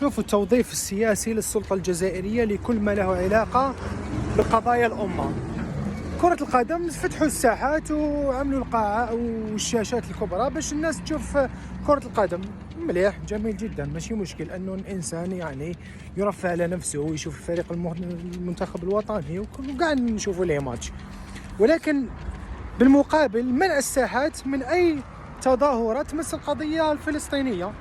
شوفوا التوظيف السياسي للسلطة الجزائرية لكل ما له علاقة بقضايا الأمة. كرة القدم فتحوا الساحات وعملوا القاعة والشاشات الكبرى باش الناس تشوف كرة القدم. مليح، جميل جدا، ماشي مشكل انه الانسان يعني يرفع على نفسه ويشوف فريق المنتخب الوطني وقاعد نشوفوا ليه ماتش. ولكن بالمقابل منع الساحات من اي تظاهرات تمس القضية الفلسطينية،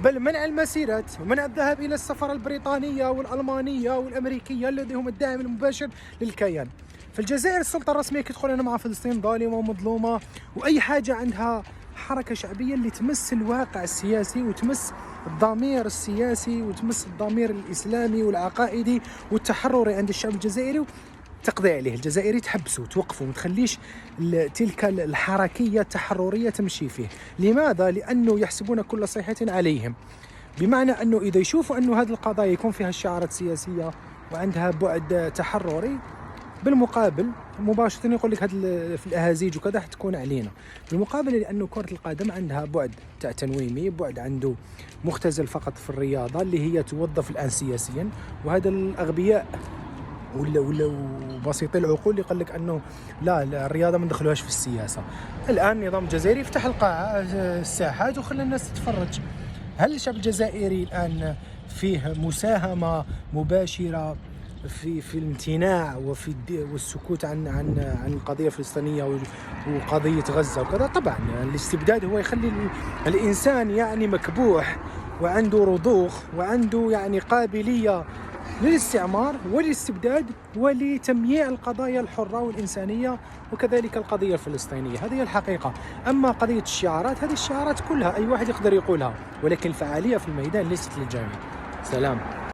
بل منع المسيرات ومنع الذهاب إلى السفارة البريطانية والألمانية والأمريكية الذي هم الداعم المباشر للكيان. في الجزائر السلطة الرسمية كتقول أنا مع فلسطين ظالمة ومظلومة، وأي حاجة عندها حركة شعبية اللي تمس الواقع السياسي وتمس الضمير السياسي وتمس الضمير الإسلامي والعقائدي والتحرري عند الشعب الجزائري تقضي عليه. الجزائري تحبسه وتوقفه وما تخليش تلك الحركية التحررية تمشي فيه. لماذا؟ لأنه يحسبون كل صيحة عليهم، بمعنى أنه إذا يشوفوا أنه هذه القضايا يكون فيها الشعارات سياسية وعندها بعد تحرري، بالمقابل مباشرة يقول لك هذا في الأهازيج وكذا حتكون علينا. بالمقابل لأنه كرة القدم عندها بعد تنويمي، بعد عنده مختزل فقط في الرياضة اللي هي توظف الآن سياسيا، وهذا الأغبياء ولا بسيطي العقول اللي قال لك انه لا الرياضه ما ندخلوهاش في السياسه. الان النظام الجزائري فتح القاعه الساحات وخلى الناس تتفرج. هل الشعب الجزائري الان فيه مساهمه مباشره في الامتناع والسكوت عن القضيه الفلسطينيه وقضيه غزه وكذا؟ طبعا الاستبداد هو يخلي الانسان يعني مكبوح وعنده رضوخ وعنده يعني قابليه للاستعمار والاستبداد ولتمييع القضايا الحرة والإنسانية وكذلك القضية الفلسطينية. هذه الحقيقة. أما قضية الشعارات، هذه الشعارات كلها أي واحد يقدر يقولها، ولكن الفعالية في الميدان ليست للجميع. سلام.